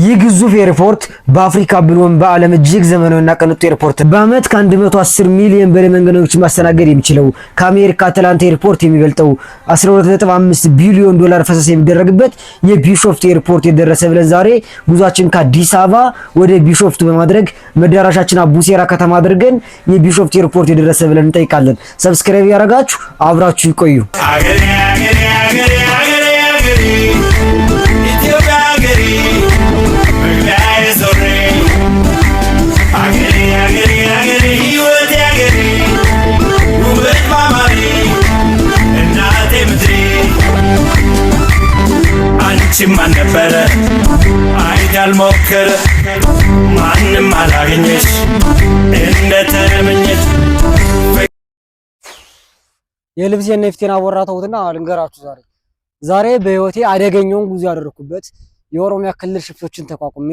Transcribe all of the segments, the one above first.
የግዙፍ ኤርፖርት በአፍሪካ ብሎም በዓለም እጅግ ዘመናዊና ቅንጡ ኤርፖርት በአመት ከ110 ሚሊዮን በላይ መንገደኞችን ማስተናገድ የሚችለው ከአሜሪካ አትላንታ ኤርፖርት የሚበልጠው 12.5 ቢሊዮን ዶላር ፈሰስ የሚደረግበት የቢሾፍቱ ኤርፖርት የደረሰ ብለን ዛሬ ጉዟችን ከአዲስ አበባ ወደ ቢሾፍቱ በማድረግ መዳረሻችን አቡሴራ ከተማ አድርገን የቢሾፍቱ ኤርፖርት የደረሰ ብለን እንጠይቃለን። ሰብስክራይብ ያደረጋችሁ አብራችሁ ይቆዩ። ማን ነበረ አይዳል ሞከረ ማንም አላገኘሽ እንደተመኘሽ የልብሴን ነፍቴን አወራተውትና ልንገራችሁ ዛሬ በህይወቴ አደገኛውን ጉዞ ያደረኩበት የኦሮሚያ ክልል ሽፍቶችን ተቋቁሜ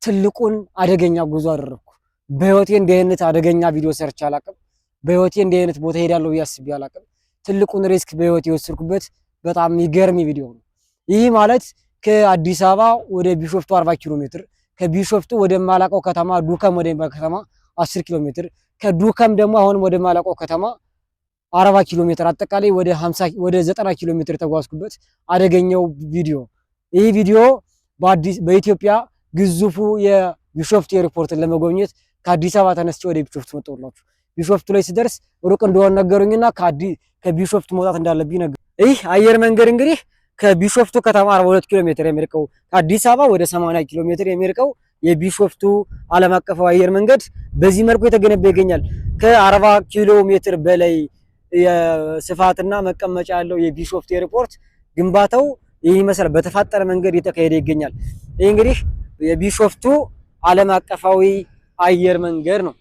ትልቁን አደገኛ ጉዞ አደረኩ። በህይወቴ እንዲህ አይነት አደገኛ ቪዲዮ ሰርቼ አላቅም። በህይወቴ እንዲህ አይነት ቦታ ሄዳለሁ ያስብ ያላቅም። ትልቁን ሪስክ በህይወቴ የወሰድኩበት በጣም የሚገርም ቪዲዮ ነው። ይህ ማለት ከአዲስ አበባ ወደ ቢሾፍቱ 40 ኪሎ ሜትር፣ ከቢሾፍቱ ወደ ማላቆ ከተማ ዱከም ወደ ከተማ 10 ኪሎ ሜትር፣ ከዱከም ደግሞ አሁን ወደ ማላቆ ከተማ 40 ኪሎ ሜትር፣ አጠቃላይ ወደ 90 ኪሎ ሜትር ተጓዝኩበት አደገኛው ቪዲዮ። ይህ ቪዲዮ በኢትዮጵያ ግዙፉ የቢሾፍቱ ኤርፖርትን ለመጎብኘት ከአዲስ አበባ ተነስቼ ወደ ቢሾፍቱ መጣሁላችሁ። ቢሾፍቱ ላይ ስደርስ ሩቅ እንደሆነ ነገሩኝና ከቢሾፍቱ መውጣት እንዳለብኝ ነገር። ይህ አየር መንገድ እንግዲህ ከቢሾፍቱ ከተማ 42 ኪሎ ሜትር የሚርቀው ከአዲስ አበባ ወደ 80 ኪሎ ሜትር የሚርቀው የቢሾፍቱ ዓለም አቀፋዊ አየር መንገድ በዚህ መልኩ የተገነባ ይገኛል። ከ40 ኪሎ ሜትር በላይ የስፋትና መቀመጫ ያለው የቢሾፍቱ ኤርፖርት ግንባታው ይህ መሰለ በተፋጠረ መንገድ የተካሄደ ይገኛል። ይህ እንግዲህ የቢሾፍቱ ዓለም አቀፋዊ አየር መንገድ ነው።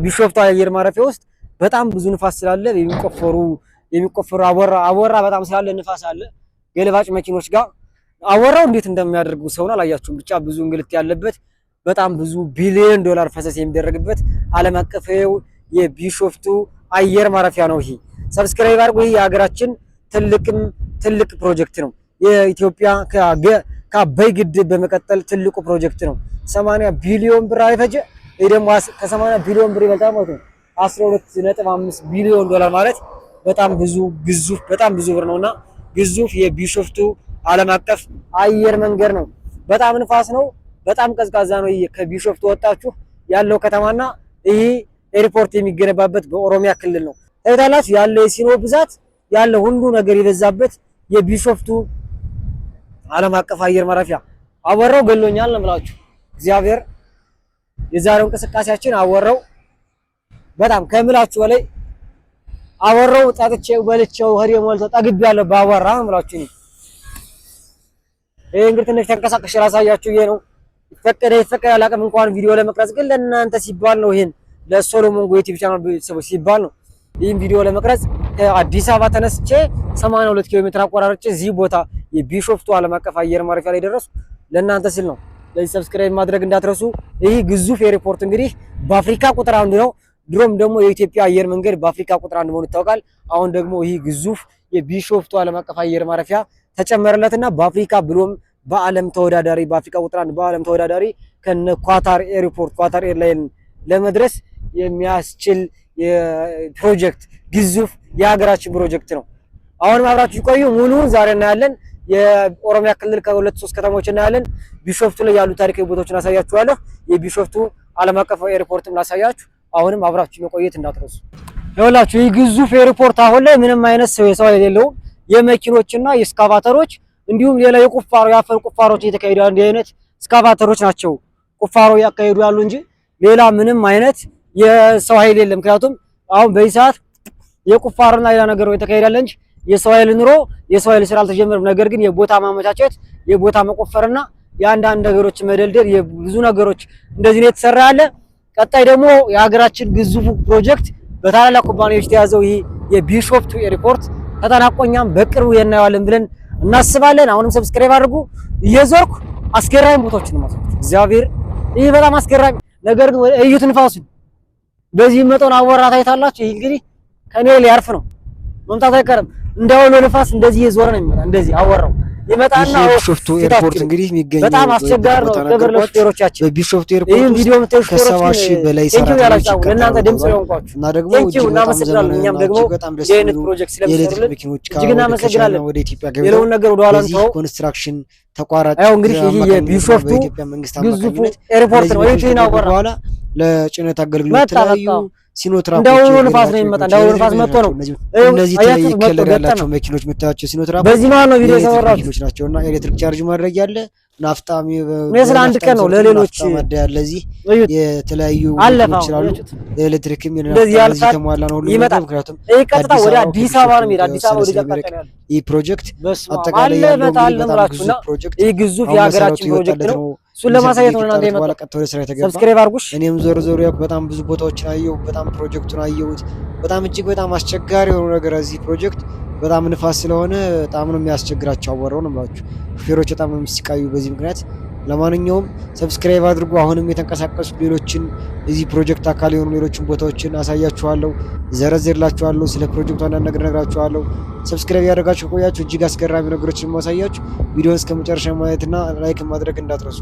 ቢሾፍቱ አየር ማረፊያ ውስጥ በጣም ብዙ ንፋስ ስላለ የሚቆፈሩ አቧራ በጣም ስላለ ንፋስ አለ። ገለባጭ መኪኖች ጋር አቧራው እንዴት እንደሚያደርጉ ሰውን አላያችሁም። ብቻ ብዙ እንግልት ያለበት በጣም ብዙ ቢሊዮን ዶላር ፈሰስ የሚደረግበት ዓለም አቀፋዊ የቢሾፍቱ አየር ማረፊያ ነው። ይሄ ሰብስክራይብ አድርጉ። ይሄ የሀገራችን ትልቅ ፕሮጀክት ነው። የኢትዮጵያ ከአባይ ግድብ በመቀጠል ትልቁ ፕሮጀክት ነው። 80 ቢሊዮን ብር አይፈጀ። ይሄ ደግሞ ከ80 ቢሊዮን ብር ይበልጣል ማለት ነው። 12.5 ቢሊዮን ዶላር ማለት በጣም ብዙ ብር ነውና ግዙፍ የቢሾፍቱ ዓለም አቀፍ አየር መንገድ ነው። በጣም ንፋስ ነው። በጣም ቀዝቃዛ ነው። ከቢሾፍቱ ወጣችሁ ያለው ከተማና ይሄ ኤርፖርት የሚገነባበት በኦሮሚያ ክልል ነው። ታይታላችሁ ያለው የሲኖ ብዛት ያለው ሁሉ ነገር የበዛበት የቢሾፍቱ ዓለም አቀፍ አየር ማረፊያ። አወራው ገሎኛል ነው የምላችሁ እግዚአብሔር። የዛሬው እንቅስቃሴያችን አወራው በጣም ከምላችሁ በላይ አወራው ጣጥቼው በልቼው ሆዴ ሞልቶ ጠግቤያለሁ ባወራ ነው የምላችሁ። ይሄ እንግዲህ ትንሽ ተንቀሳቀሽ ራሳያችሁ ይሄ ነው ይፈቀደ አላውቅም እንኳን ቪዲዮ ለመቅረጽ ግን ለእናንተ ሲባል ነው። ይሄን ለሶሎሞን ዩቲዩብ ቻናል ቤተሰቦች ሲባል ነው ይሄን ቪዲዮ ለመቅረጽ ከአዲስ አበባ ተነስቼ 82 ኪሎ ሜትር አቆራርጬ እዚህ ቦታ የቢሾፍቱ ዓለም አቀፍ አየር ማረፊያ ላይ ደረስኩ ለእናንተ ስል ነው። ለዚህ ሰብስክራይብ ማድረግ እንዳትረሱ። ይህ ግዙፍ ኤርፖርት እንግዲህ በአፍሪካ ቁጥር 1 ነው። ድሮም ደግሞ የኢትዮጵያ አየር መንገድ በአፍሪካ ቁጥር 1 መሆኑ ይታወቃል። አሁን ደግሞ ይህ ግዙፍ የቢሾፍቱ ዓለም አቀፍ አየር ማረፊያ ተጨመረለትና በአፍሪካ ብሎም በዓለም ተወዳዳሪ በአፍሪካ ቁጥር 1 በዓለም ተወዳዳሪ ከነ ኳታር ኤርፖርት ኳታር ኤርላይን ለመድረስ የሚያስችል የፕሮጀክት ግዙፍ የሀገራችን ፕሮጀክት ነው። አሁን አብራችሁ ቆዩ። ሙሉውን ዛሬ እናያለን። የኦሮሚያ ክልል ከሁለት ሶስት ከተሞች እናያለን። ቢሾፍቱ ላይ ያሉ ታሪካዊ ቦታዎችን አሳያችኋለሁ። የቢሾፍቱ ዓለም አቀፍ ኤርፖርትም ላሳያችሁ። አሁንም አብራችሁ መቆየት እንዳትረሱ። ይኸውላችሁ ይህ ግዙፍ ኤርፖርት አሁን ላይ ምንም አይነት ሰው የሌለው የመኪኖችና የስካቫተሮች እንዲሁም ሌላ የቁፋሮ የአፈር ቁፋሮች እየተካሄዱ ያሉ አይነት ስካቫተሮች ናቸው ቁፋሮ ያካሄዱ ያሉ እንጂ ሌላ ምንም አይነት የሰው ኃይል የለም። ምክንያቱም አሁን በዚህ ሰዓት የቁፋሮና ሌላ ነገር የተካሄደ ያለ እንጂ የሰው ኃይል ኑሮ የሰው ኃይል ስራ አልተጀመረም። ነገር ግን የቦታ ማመቻቸት፣ የቦታ መቆፈርና የአንዳንድ ነገሮች መደልደል የብዙ ነገሮች እንደዚህ ነው የተሰራ ያለ። ቀጣይ ደግሞ የሀገራችን ግዙፉ ፕሮጀክት በታላላቅ ኩባንያዎች የተያዘው ይህ የቢሾፍቱ ኤርፖርት ተጠናቆኛም በቅርቡ እናየዋለን ብለን እናስባለን። አሁንም ሰብስክራይብ አድርጉ። እየዞርኩ አስገራሚ ቦታዎችን ነው ማለት እግዚአብሔር ይህ በጣም አስገራሚ ነገር ግን እዩት። ንፋሱን በዚህ መጠን አወራ ታይታላችሁ። ይህ እንግዲህ ከኔ ሊያርፍ ነው መምጣት አይቀርም። እንዳውሎ ንፋስ እንደዚህ እየዞረ ነው የሚመጣ። እንደዚህ አወራው ይመጣና ቢሾፍቱ ኤርፖርት እንግዲህ የሚገኘው በጣም አስቸጋሪ ነው። ክብር ለሹፌሮቻችን በቢሾፍቱ ኤርፖርት ይሄን ቪዲዮ ከ70 ሺህ በላይ ሰራተኞች ለእናንተ ድምጽ ይሆንኳችሁ እና ደግሞ እናመሰግናለን። እኛም ደግሞ ይሄን ፕሮጀክት ስለምሰሩልን እጅግ እናመሰግናለን። ወደ ኢትዮጵያ ሌላውን ነገር ወደ ኋላ ነው ኮንስትራክሽን ተቋራጭ ያው እንግዲህ ይሄ የቢሾፍቱ ግዙፉ ኤርፖርት ነው። ይሄ ነው በኋላ ለጭነት አገልግሎት ተለያዩ ሲኖትራፎች እንዳውሎ ንፋስ ነው የሚመጣ። እንዳውሎ ንፋስ መጥቶ ነው እነዚህ ተለያዩ ከለር ያላቸው መኪኖች የምታያቸው ሲኖትራፎች በዚህ ማለት ነው ቪዲዮ የሰራሁት መኪኖች ናቸውና ኤሌክትሪክ ቻርጅ ማድረግ ያለ ናፍጣም ስለ አንድ ቀን ነው ለሌሎች ለዚህ የተለያዩ ይችላሉ። ኤሌክትሪክም እንደዚህ የተሟላ ነው ሁሉ ይመጣል። ምክንያቱም ቀጥታ ወደ አዲስ አበባ ነው የሚሄድ። አዲስ አበባ ወደ ጃካርታ ያለው ይህ ፕሮጀክት አጠቃላይ ያለው በጣም ግዙፍ ፕሮጀክት ይህ ግዙፍ የሀገራችን ፕሮጀክት ነው። እሱን ለማሳየት ነው እናንተ የመጣው። ሰብስክራይብ አድርጉሽ። እኔም ዞር ዞር ያው በጣም ብዙ ቦታዎችን አየሁ። በጣም ፕሮጀክቱን አየሁት። በጣም እጅግ በጣም አስቸጋሪ የሆነ ነገር እዚህ ፕሮጀክት በጣም ንፋስ ስለሆነ በጣም ነው የሚያስቸግራቸው። አወራው ነው ማለት ሹፌሮች በጣም ነው የሚስቃዩ በዚህ ምክንያት። ለማንኛውም ሰብስክራይብ አድርጉ። አሁንም የተንቀሳቀሱ ሌሎችን እዚህ ፕሮጀክት አካል የሆኑ ሌሎችን ቦታዎችን አሳያችኋለሁ፣ ዘረዝርላችኋለሁ። ስለ ፕሮጀክቱ አንዳንድ ነገር ነግራችኋለሁ። ሰብስክራይብ ያደርጋችሁ ቆያችሁ። እጅግ አስገራሚ ነገሮችን ማሳያችሁ። ቪዲዮውን እስከ መጨረሻ ማየትና ላይክ ማድረግ እንዳትረሱ።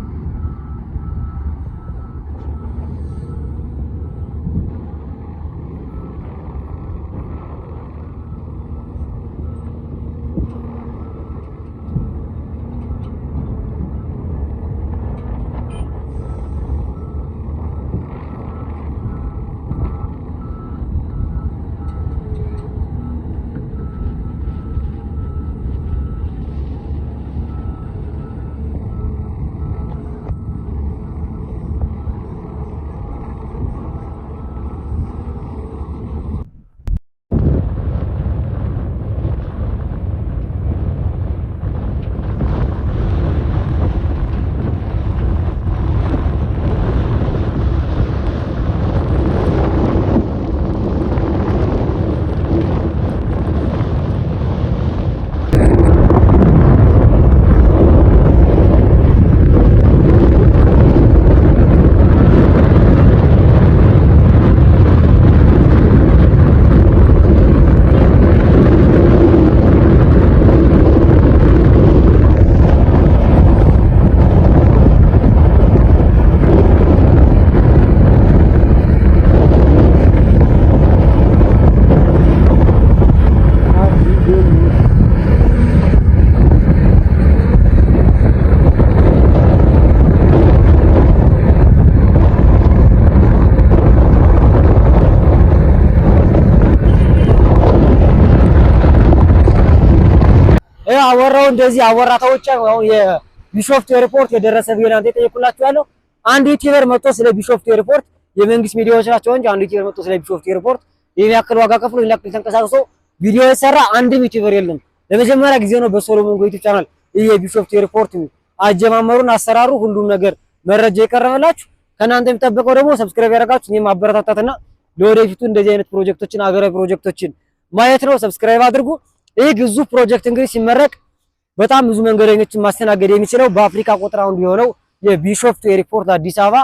አወራው እንደዚህ አወራ ተውጫ ነው የቢሾፍቱ ኤርፖርት የደረሰ ቢሆን ጠይቁላችሁ ያለው አንድ ዩቲዩበር መጥቶ ስለ ቢሾፍቱ ኤርፖርት የመንግስት ሚዲያዎች ናቸው እንጂ አንድ ዩቲዩበር መጥቶ ስለ ቢሾፍቱ ኤርፖርት ይሄን ያክል ዋጋ ከፍሎ ይሄን ያክል ተንቀሳቅሶ ቪዲዮ የሰራ አንድም ዩቲዩበር የለም። ለመጀመሪያ ጊዜ ነው በሶሎሞን ጎይቱ ቻናል ይሄ የቢሾፍቱ ኤርፖርት አጀማመሩን አሰራሩ ሁሉም ነገር መረጃ የቀረበላችሁ። ከናንተ የሚጠበቀው ደግሞ ሰብስክራይብ ያደርጋችሁ እኔም ማበረታታትና ለወደፊቱ እንደዚህ አይነት ፕሮጀክቶችን አገራዊ ፕሮጀክቶችን ማየት ነው። ሰብስክራይብ አድርጉ። ይህ ግዙፍ ፕሮጀክት እንግዲህ ሲመረቅ በጣም ብዙ መንገደኞችን ማስተናገድ የሚችለው በአፍሪካ ቁጥር አንዱ የሆነው የቢሾፍቱ ኤርፖርት አዲስ አበባ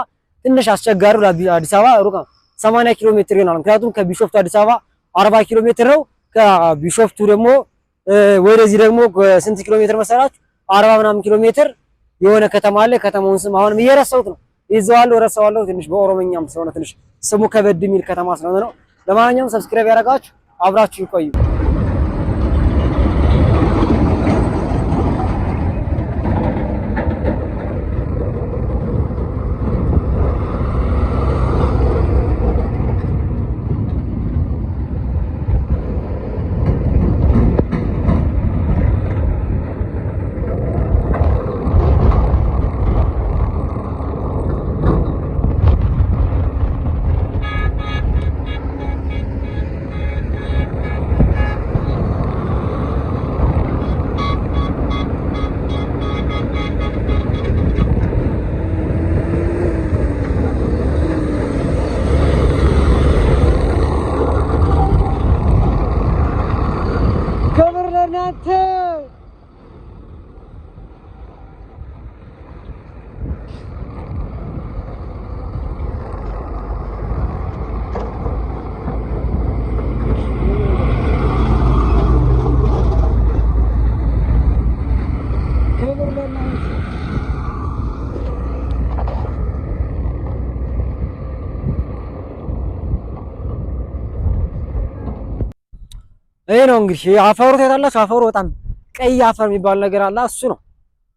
ትንሽ አስቸጋሪው ለአዲስ አበባ ሩቅ 80 ኪሎ ሜትር ይሆናል። ምክንያቱም ከቢሾፍቱ አዲስ አበባ 40 ኪሎ ሜትር ነው። ከቢሾፍቱ ደግሞ ወደዚህ ደግሞ ስንት ኪሎ ሜትር መሰላችሁ? 40 ምናምን ኪሎ ሜትር የሆነ ከተማ አለ። ከተማውን ስም አሁንም እየረሳሁት ነው። ይዘዋለሁ ረሳዋለሁ። ትንሽ በኦሮሞኛም ስለሆነ ትንሽ ስሙ ከበድ የሚል ከተማ ስለሆነ ነው። ለማንኛውም ሰብስክራይብ ያደርጋችሁ አብራችሁ ይቆዩ። ይሄ ነው እንግዲህ አፈሩ ታያላችሁ። አፈሩ በጣም ቀይ አፈር የሚባል ነገር አለ። እሱ ነው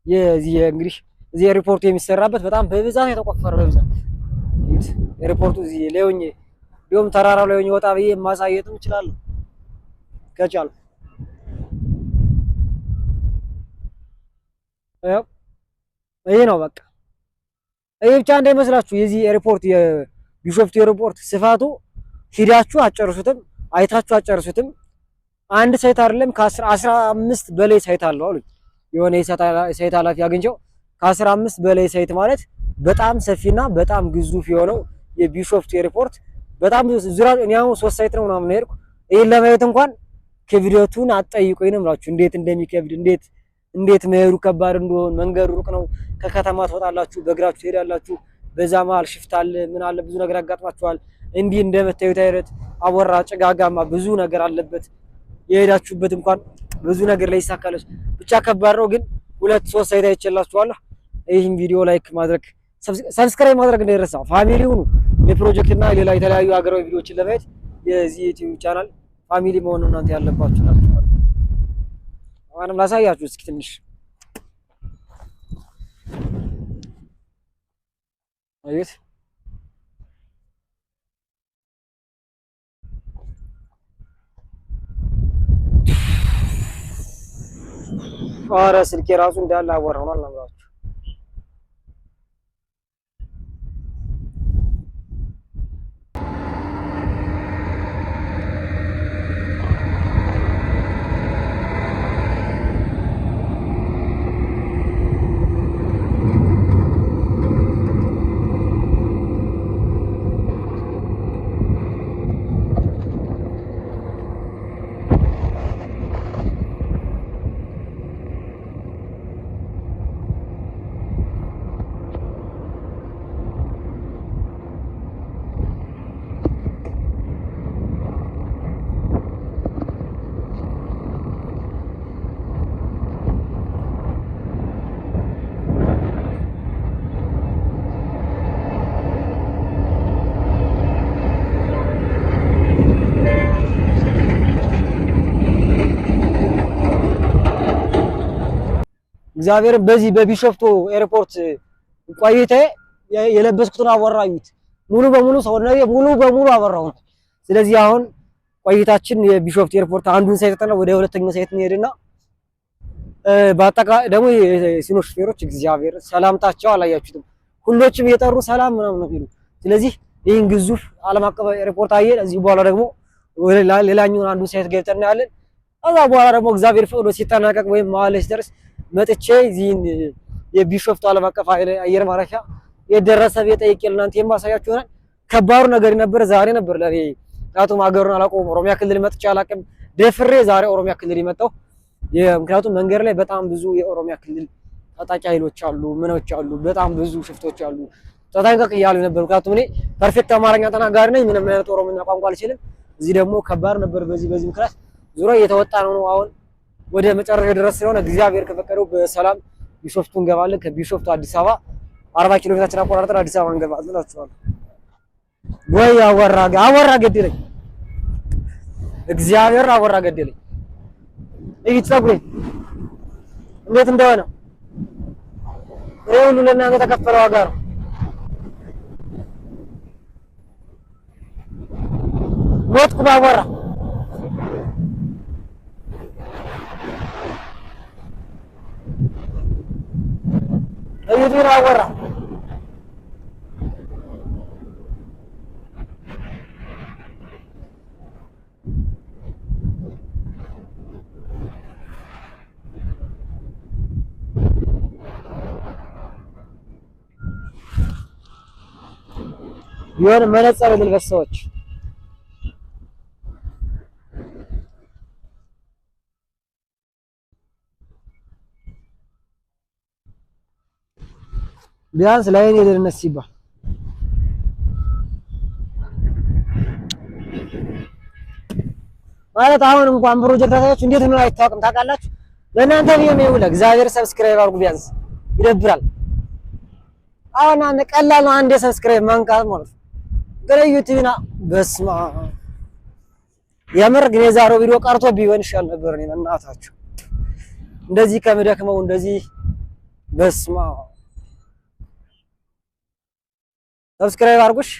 የዚህ እንግዲህ እዚህ ሪፖርቱ የሚሰራበት በጣም በብዛት የተቆፈረ በብዛት ሪፖርቱ እዚህ ላይኝ ዲዮም ተራራው ላይኝ ወጣ ብዬ ማሳየትም እችላለሁ ከቻልኩ። ይሄ ነው በቃ። ይሄ ብቻ እንዳይመስላችሁ የዚህ ሪፖርት የቢሾፍቱ ሪፖርት ስፋቱ ሂዳችሁ አጨርሱትም አይታችሁ አጨርሱትም። አንድ ሳይት አይደለም ከ15 በላይ ሳይት አለው አሉኝ። የሆነ የሳይት ኃላፊ አግኝቼው ከ15 በላይ ሳይት ማለት በጣም ሰፊና በጣም ግዙፍ የሆነው የቢሾፍቱ ሪፖርት በጣም ዙራ እኔ አሁን 3 ሳይት ነው ምናምን ሄድኩ። ይሄን ለማየት እንኳን ክብደቱን አትጠይቁኝ ነው የምላችሁ። እንዴት እንደሚከብድ እንዴት መሄዱ ከባድ እንደሆነ መንገዱ ሩቅ ነው። ከከተማ ትወጣላችሁ፣ በእግራችሁ ትሄዳላችሁ። በዛ መሀል ሽፍት አለ ምን አለ ብዙ ነገር ያጋጥማችኋል። እንዲህ እንደምታዩት አይነት አቧራ ጭጋጋማ ብዙ ነገር አለበት። የሄዳችሁበት እንኳን ብዙ ነገር ላይ ይሳካለች። ብቻ ከባድ ነው። ግን 2-3 ሳይት አይቼላችኋለሁ። ይህን ቪዲዮ ላይክ ማድረግ ሰብስክራይብ ማድረግ እንዳይረሳ። ፋሚሊ ሁኑ። የፕሮጀክት እና ሌላ የተለያዩ ሀገራዊ ቪዲዮዎችን ለማየት የዚህ ዩቲዩብ ቻናል ፋሚሊ መሆን እናንተ ያለባችሁ ናችሁ። አሁንም ላሳያችሁ እስኪ ትንሽ አየት ኧረ ስልኬ ራሱ እንዳለ አቧራ ሆኗል ነው የምላችሁ። እግዚአብሔርን በዚህ በቢሾፍቱ ኤርፖርት ቆይታዬ የለበስኩትን አቧራ እዩት። ሙሉ በሙሉ ሰውነቴ ሙሉ በሙሉ አቧራው ነው። ስለዚህ አሁን ቆይታችን የቢሾፍቱ ኤርፖርት አንዱን ሳይት ተጠና ወደ ሁለተኛው ሳይት እንሄድና በአጠቃላይ ደግሞ የሲኖ ሹፌሮች እግዚአብሔር ሰላምታቸው አላያችሁትም። ሁሎችም እየጠሩ ሰላም ምናምን ነው የሚሉ። ስለዚህ ይህን ግዙፍ ዓለም አቀፍ ኤርፖርት አየን። እዚህ በኋላ ደግሞ ሌላኛውን አንዱን ሳይት ገብተን እናያለን። ከዛ በኋላ ደግሞ እግዚአብሔር ፈቅዶ ሲጠናቀቅ ወይም መሀል ላይ ሲደርስ መጥቼ እዚህን የቢሾፍቱ ዓለም አቀፍ አየር ማረፊያ የደረሰ ቤት ጠይቄ ለእናንተ የማሳያችሁ ይሆናል። ከባዱ ነገር ነበር ዛሬ ነበር ለኔ። ምክንያቱም ሀገሩን አላውቀውም። ኦሮሚያ ክልል መጥቼ አላውቅም። ደፍሬ ዛሬ ኦሮሚያ ክልል የመጣው ምክንያቱም መንገድ ላይ በጣም ብዙ የኦሮሚያ ክልል ታጣቂ ኃይሎች አሉ፣ ምኖች አሉ፣ በጣም ብዙ ሽፍቶች አሉ። ተጠንቀቅ እያሉ ነበር። ምክንያቱም እኔ ፐርፌክት አማርኛ ተናጋሪ ነኝ፣ ምንም አይነት ኦሮምኛ ቋንቋ አልችልም። እዚህ ደግሞ ከባድ ነበር። በዚህ ምክንያት ዙሪያ እየተወጣ ነው አሁን ወደ መጨረሻ ድረስ ስለሆነ እግዚአብሔር ከፈቀደው በሰላም ቢሾፍቱ እንገባለን። ከቢሾፍቱ አዲስ አበባ 40 ኪሎ ሜትር አቆራርጠን አዲስ አበባ እንገባለን እላችኋለሁ። ወይ አወራ ገደለኝ፣ እግዚአብሔር አወራ ገደለኝ። እዩት ፀጉሬ እንዴት እንደሆነ። ይሄ ሁሉ ለእናንተ የተከፈለ ዋጋ ነው። ሞትኩ ባወራ እዩት አወራ የሆነ መነጽር የምንለብስ ሰዎች ቢያንስ ለአይን የደህንነት ሲባል ማለት አሁን እንኳን ፕሮጀክት አሳያችሁ እንዴት ነው አይታወቅም። ታውቃላችሁ ለእናንተ ቢሆን ነው ይውላ እግዚአብሔር ሰብስክራይብ አድርጉ። ቢያንስ ይደብራል። አሁን አንድ ቀላል ነው አንድ ሰብስክራይብ ማንካት ማለት ነው። ገለዩቲና በስማ የምር ግን የዛሬው ቪዲዮ ቀርቶ ቢሆን ይሻል ነበር። እኔ እናታችሁ እንደዚህ ከምደክመው እንደዚህ በስማ ሰብስክራይብ አድርጉሽ።